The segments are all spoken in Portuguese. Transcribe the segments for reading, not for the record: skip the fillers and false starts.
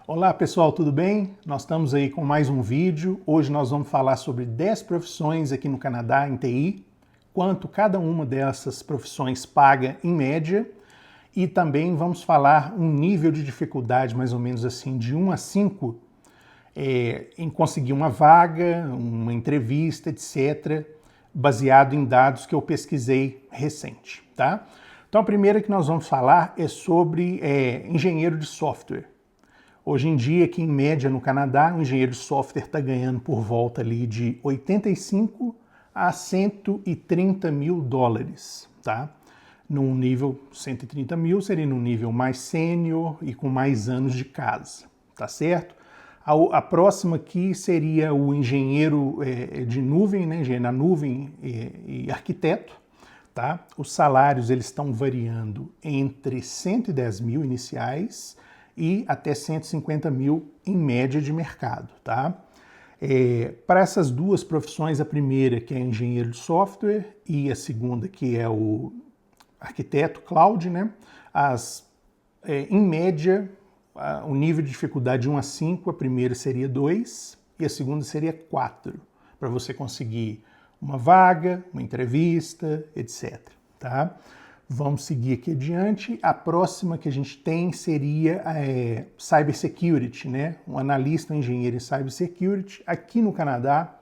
Olá pessoal, tudo bem? Nós estamos aí com mais um vídeo. Hoje nós vamos falar sobre 10 profissões aqui no Canadá em TI, quanto cada uma dessas profissões paga em média, e também vamos falar um nível de dificuldade mais ou menos assim de 1 a 5 em conseguir uma vaga, uma entrevista, etc., baseado em dados que eu pesquisei recente, tá? Então a primeira que nós vamos falar é sobre engenheiro de software. Hoje em dia, aqui em média no Canadá, o engenheiro de software está ganhando por volta ali de 85 a 130 mil dólares, tá? Num nível 130 mil seria num nível mais sênior e com mais anos de casa, tá certo? A próxima aqui seria o engenheiro de nuvem, né? Engenheiro na nuvem e arquiteto, tá? Os salários eles estão variando entre 110 mil iniciais e até 150 mil em média de mercado, tá? Para essas duas profissões, a primeira que é engenheiro de software e a segunda que é o arquiteto cloud, né? Em média, o nível de dificuldade de 1 a 5, a primeira seria 2 e a segunda seria 4, para você conseguir uma vaga, uma entrevista, etc, tá? Vamos seguir aqui adiante. A próxima que a gente tem seria Cybersecurity, né? Um analista, um engenheiro em Cybersecurity. Aqui no Canadá,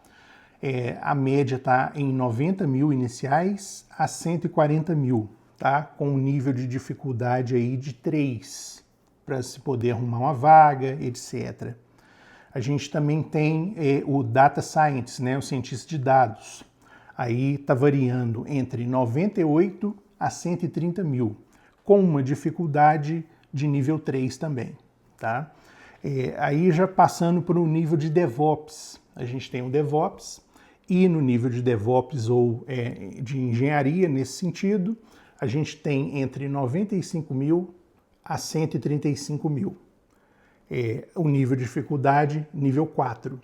a média está em 90 mil iniciais a 140 mil, tá? Com um nível de dificuldade aí de 3, para se poder arrumar uma vaga, etc. A gente também tem o Data Science, né? O cientista de dados. Aí está variando entre 98 a 130 mil, com uma dificuldade de nível 3 também, tá? Aí já passando para o nível de DevOps, a gente tem o DevOps, e no nível de DevOps ou de engenharia, nesse sentido, a gente tem entre 95 mil a 135 mil. O nível de dificuldade, nível 4.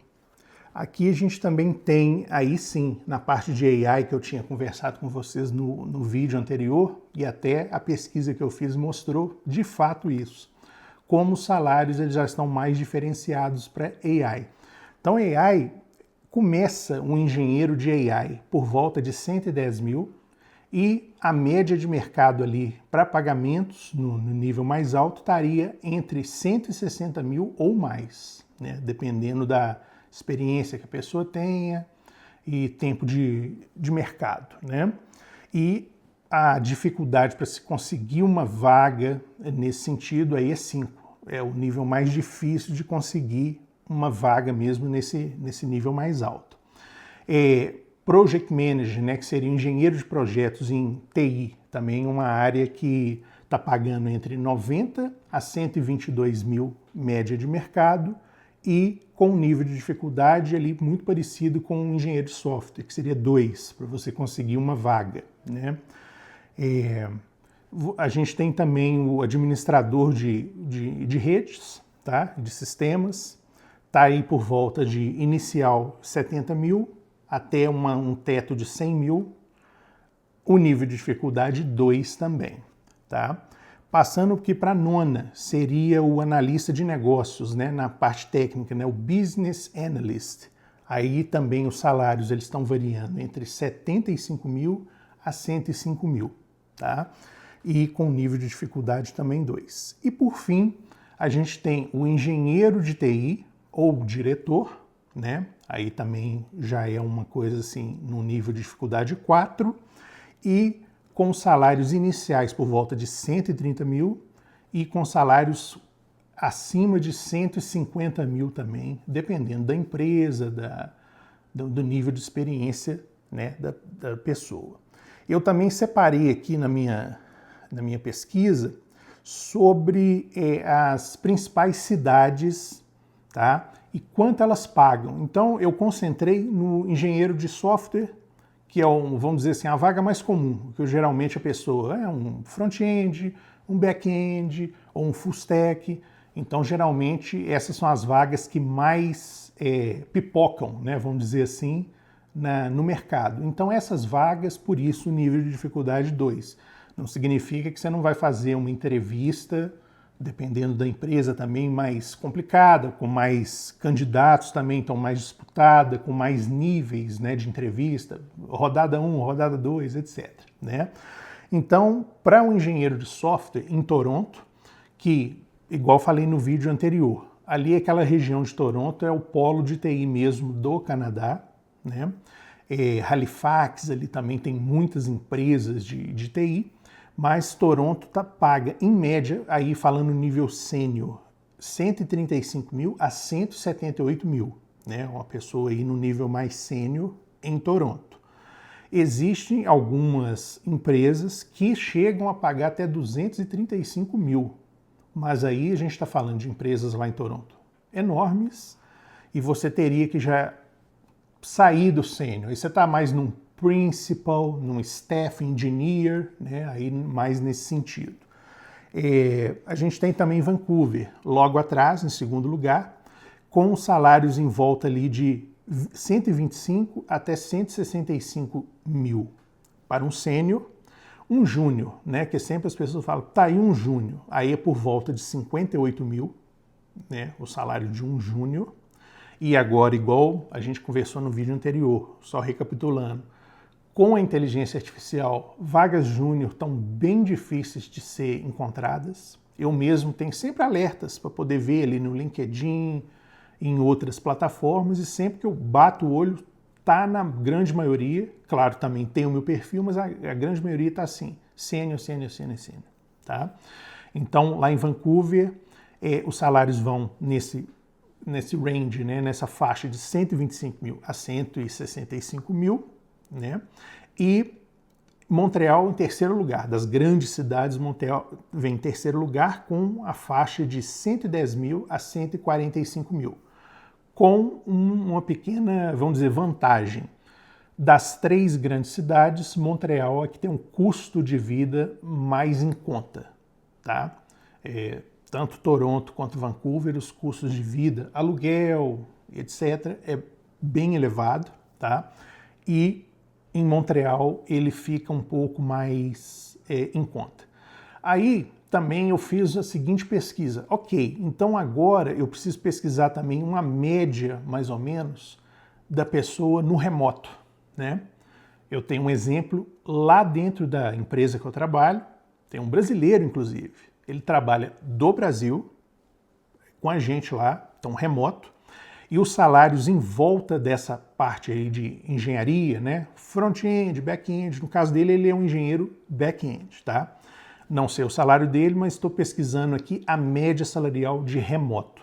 Aqui a gente também tem, aí sim, na parte de AI que eu tinha conversado com vocês no vídeo anterior, e até a pesquisa que eu fiz mostrou de fato isso, como os salários eles já estão mais diferenciados para AI. Então AI, começa um engenheiro de AI por volta de 110 mil, e a média de mercado ali para pagamentos no nível mais alto estaria entre 160 mil ou mais, né? Dependendo da experiência que a pessoa tenha e tempo de mercado, né? E a dificuldade para se conseguir uma vaga nesse sentido aí é 5. É o nível mais difícil de conseguir uma vaga mesmo nesse nível mais alto. Project Manager, né, que seria engenheiro de projetos em TI, também uma área que está pagando entre 90 a 122 mil média de mercado e com um nível de dificuldade ali muito parecido com um engenheiro de software, que seria 2, para você conseguir uma vaga, né? A gente tem também o administrador de redes, tá? De sistemas, está aí por volta de inicial 70 mil, até um teto de 100 mil, o nível de dificuldade 2 também, tá? Passando aqui para a nona, seria o analista de negócios, né, na parte técnica, né, o Business Analyst. Aí também os salários eles estão variando entre 75 mil a 105 mil, tá? E com nível de dificuldade também 2. E por fim, a gente tem o engenheiro de TI ou diretor, né? Aí também já é uma coisa assim, no nível de dificuldade 4, e com salários iniciais por volta de 130 mil e com salários acima de 150 mil também, dependendo da empresa, do nível de experiência, né, da pessoa. Eu também separei aqui na minha pesquisa sobre as principais cidades, tá? E quanto elas pagam. Então, eu concentrei no engenheiro de software, que é, vamos dizer assim, a vaga mais comum, que geralmente a pessoa é um front-end, um back-end ou um full stack. Então, geralmente, essas são as vagas que mais pipocam, né, vamos dizer assim, no mercado. Então, essas vagas, por isso, o nível de dificuldade 2. Não significa que você não vai fazer uma entrevista dependendo da empresa também mais complicada, com mais candidatos também, então mais disputada, com mais níveis, né, de entrevista, rodada 1, rodada 2, etc. Né? Então, para um engenheiro de software em Toronto, que, igual falei no vídeo anterior, ali aquela região de Toronto é o polo de TI mesmo do Canadá, né? Halifax ali também tem muitas empresas de TI, mas Toronto paga, em média, aí falando nível sênior, 135 mil a 178 mil, né? Uma pessoa aí no nível mais sênior em Toronto. Existem algumas empresas que chegam a pagar até 235 mil, mas aí a gente está falando de empresas lá em Toronto enormes e você teria que já sair do sênior. Aí você está mais num principal, num staff engineer, né? Aí mais nesse sentido. A gente tem também Vancouver, logo atrás, em segundo lugar, com salários em volta ali de 125 até 165 mil para um sênior. Um júnior, né, que sempre as pessoas falam, tá aí um júnior, aí é por volta de 58 mil, né, o salário de um júnior. E agora, igual a gente conversou no vídeo anterior, só recapitulando, com a inteligência artificial, vagas júnior estão bem difíceis de ser encontradas. Eu mesmo tenho sempre alertas para poder ver ali no LinkedIn, em outras plataformas, e sempre que eu bato o olho, tá na grande maioria, claro, também tem o meu perfil, mas a grande maioria está assim, sênior, sênior, sênior, sênior, tá? Então, lá em Vancouver, os salários vão nesse range, né, nessa faixa de 125 mil a 165 mil, né? E Montreal em terceiro lugar, das grandes cidades, Montreal vem em terceiro lugar com a faixa de 110 mil a 145 mil, com uma pequena, vamos dizer, vantagem. Das três grandes cidades, Montreal é que tem um custo de vida mais em conta, tá? Tanto Toronto quanto Vancouver, os custos de vida, aluguel, etc., é bem elevado, tá? E em Montreal ele fica um pouco mais em conta. Aí também eu fiz a seguinte pesquisa. Ok, então agora eu preciso pesquisar também uma média, mais ou menos, da pessoa no remoto, né? Eu tenho um exemplo lá dentro da empresa que eu trabalho, tem um brasileiro, inclusive. Ele trabalha do Brasil, com a gente lá, então remoto, e os salários em volta dessa parte aí de engenharia, né? Front-end, back-end, no caso dele, ele é um engenheiro back-end, tá? Não sei o salário dele, mas estou pesquisando aqui a média salarial de remoto.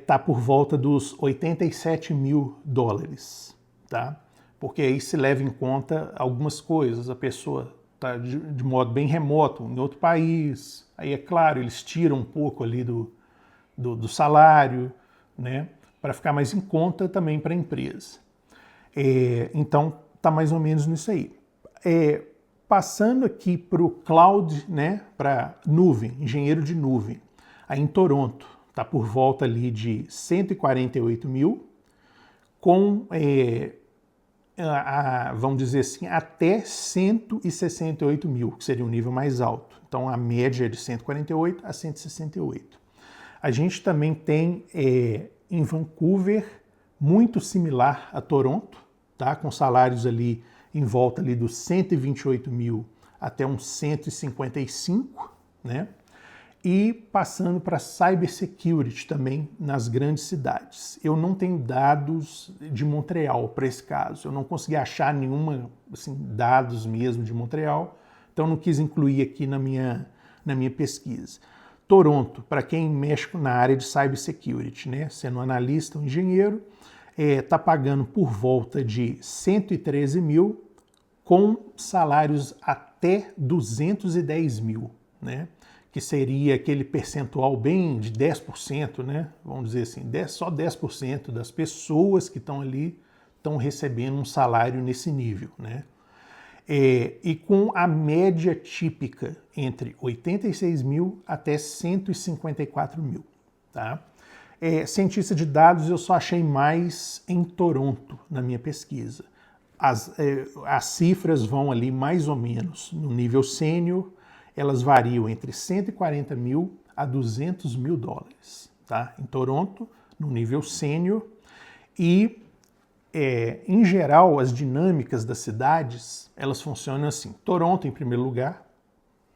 Tá por volta dos 87 mil dólares, tá? Porque aí se leva em conta algumas coisas. A pessoa está de modo bem remoto, em outro país. Aí, é claro, eles tiram um pouco ali do salário, né? Para ficar mais em conta também para a empresa. Então, está mais ou menos nisso aí. Passando aqui para o cloud, né, para nuvem, engenheiro de nuvem, aí em Toronto está por volta ali de 148 mil, com, vamos dizer assim, até 168 mil, que seria um nível mais alto. Então a média é de 148 a 168. A gente também tem em Vancouver, muito similar a Toronto, tá, com salários ali em volta ali dos 128 mil até uns 155, né? E passando para cybersecurity também nas grandes cidades. Eu não tenho dados de Montreal para esse caso, eu não consegui achar nenhuma, assim, dados mesmo de Montreal, então não quis incluir aqui na minha pesquisa. Toronto, para quem mexe na área de cybersecurity, né? Sendo analista ou engenheiro, está pagando por volta de 113 mil, com salários até 210 mil, né? Que seria aquele percentual bem de 10%, né? Vamos dizer assim, só 10% das pessoas que estão ali estão recebendo um salário nesse nível, né? E com a média típica entre 86 mil até 154 mil, tá? Cientista de dados eu só achei mais em Toronto na minha pesquisa. As cifras vão ali mais ou menos no nível sênior, elas variam entre 140 mil a $200 mil, tá? Em Toronto, no nível sênior. E, em geral, as dinâmicas das cidades, elas funcionam assim. Toronto, em primeiro lugar,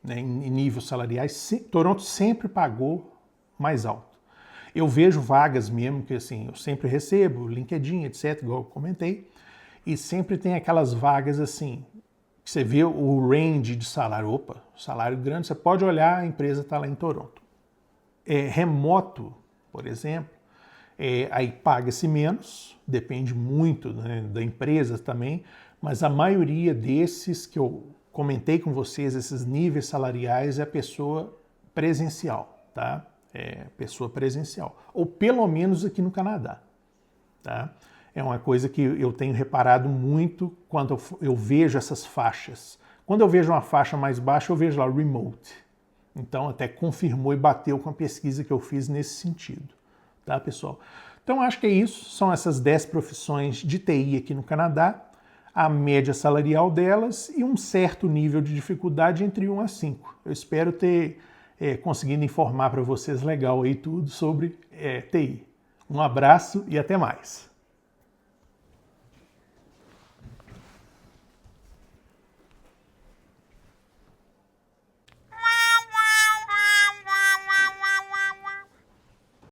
né, em níveis salariais, Toronto sempre pagou mais alto. Eu vejo vagas mesmo que assim, eu sempre recebo, LinkedIn, etc., igual eu comentei, e sempre tem aquelas vagas assim, que você vê o range de salário. Opa, salário grande, você pode olhar, a empresa está lá em Toronto. Remoto, por exemplo, aí paga-se menos, depende muito, né, da empresa também, mas a maioria desses que eu comentei com vocês, esses níveis salariais, é a pessoa presencial, tá? Pessoa presencial, ou pelo menos aqui no Canadá, tá? É uma coisa que eu tenho reparado muito quando eu vejo essas faixas. Quando eu vejo uma faixa mais baixa, eu vejo lá remote. Então até confirmou e bateu com a pesquisa que eu fiz nesse sentido, tá, pessoal? Então acho que é isso, são essas 10 profissões de TI aqui no Canadá, a média salarial delas e um certo nível de dificuldade entre 1 a 5. Eu espero ter conseguido informar para vocês legal aí tudo sobre TI. Um abraço e até mais!